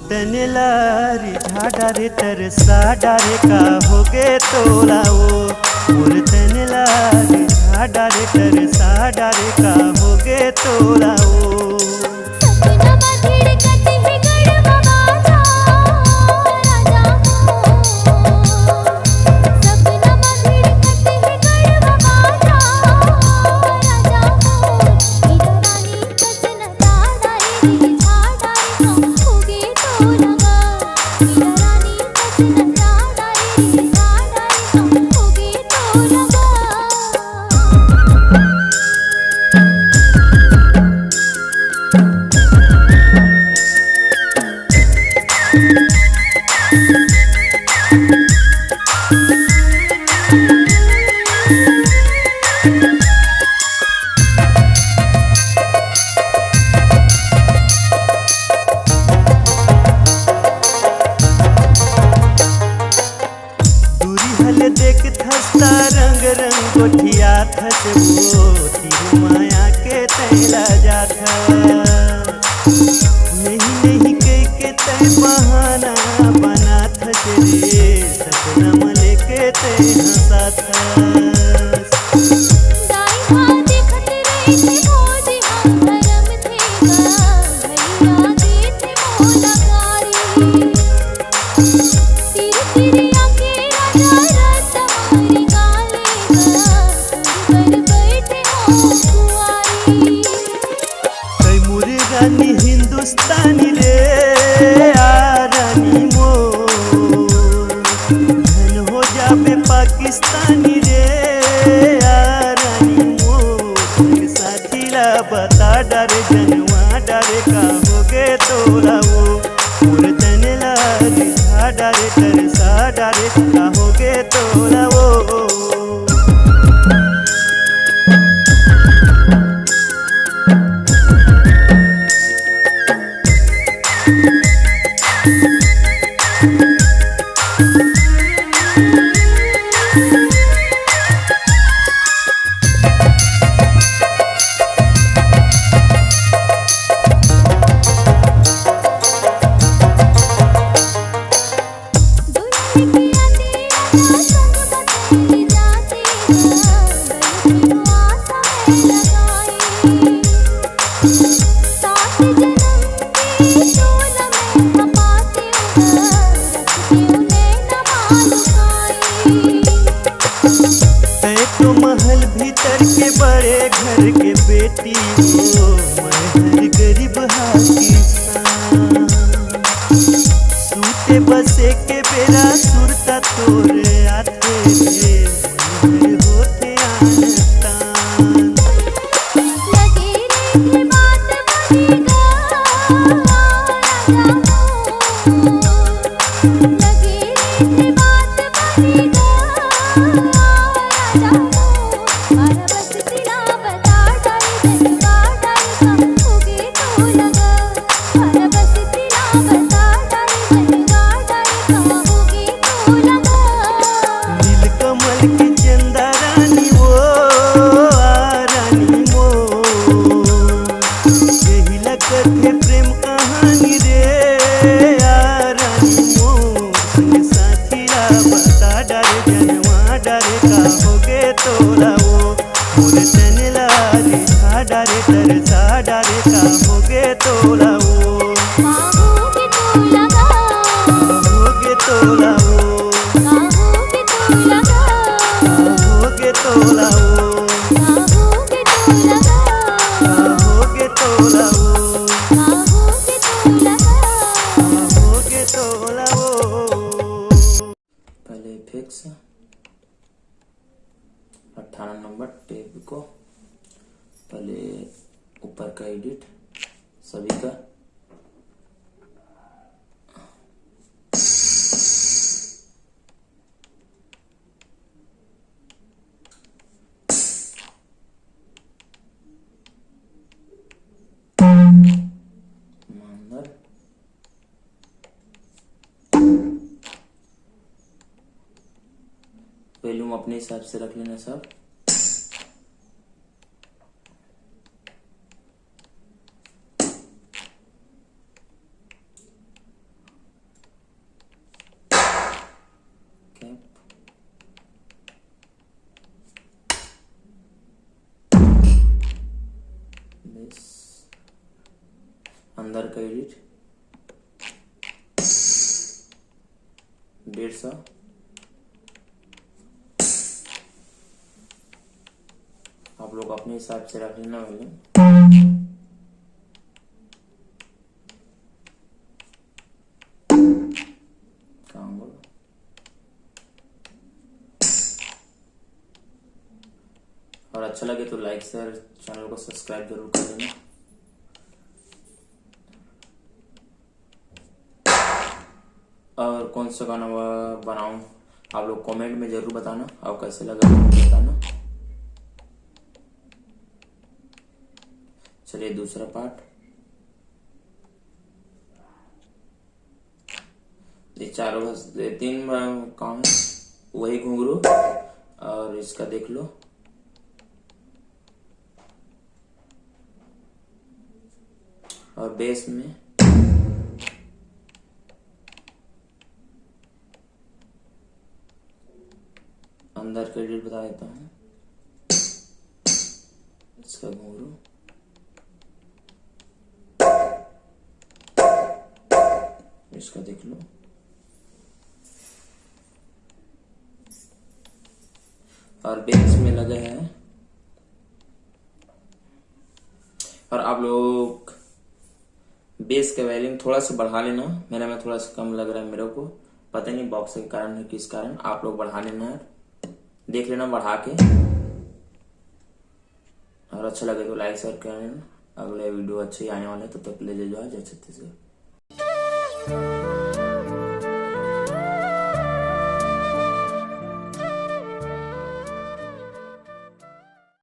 तने लारी झाड़ा रे तरसा डारे का हो गे तोला वो मोर तने लारी झाड़ा रे तरसा डारे का हो गे तोला वो देख थसता रंग रंग गोठिया थस वो तीर माया के तैला जात नहीं नहीं कह के तय बहाना बना थस रे सपना मले के तय हंसा हिंदुस्तानी रे रानी मोर धन हो जाबे पाकिस्तानी रे रानी मोर साथीला बता डरे जनवा डरे का हो गे तोला वो मोर तने लारी झाड़ा रे तरसा डरे का हो गे तोला वो तो महल भीतर के बड़े घर के बेटी हो मैं गरीब हाकिस्तान सूते बसे के बेरा सुरता तोरे आते रे होते आनतान लगे रे बात बनेगा लगे रे बात बनेगा प्रेम कहानी रे रानी मोर साथीला बता डरे जनवा डरे का हो गे तोला वो मोर तने लारी झाड़ा रे तरसा डरे का हो गे तोला वो हो गे तोला वो हो गे तोला वो पहले फिक्स 18 नंबर टेप को पहले ऊपर का एडिट सभी का वॉल्यूम अपने हिसाब से रख लेना सब। अंदर का एडिट 150, आप लोग अपने हिसाब से रख लेना वॉल्यूम। काम बोलो। और अच्छा लगे तो लाइक शेयर, चैनल को सब्सक्राइब जरूर कर देना। और कौन सा गाना बनाऊं आप लोग कमेंट में जरूर बताना, और कैसे लगा बताना। चलिए दूसरा पार्ट, ये चारों बस 3 काम है, वही घुंघरू और इसका देख लो। और बेस में अंदर का एडिट बता देता हूँ, इसका घुंघरू, इसका देख लो। और बेस में लगे हैं। और आप लोग बेस का वॉल्यूम थोड़ा सा बढ़ा लेना, मेरा में थोड़ा सा कम लग रहा है मेरे को, पता नहीं बॉक्स के कारण है किस कारण, आप लोग बढ़ा लेना है, देख लेना बढ़ा के। और अच्छा लगे तो लाइक शेयर कर लेना। अगले वीडियो अच्छे ही आने वाले, तो तक ले जाओ जय छत्तीसगढ़।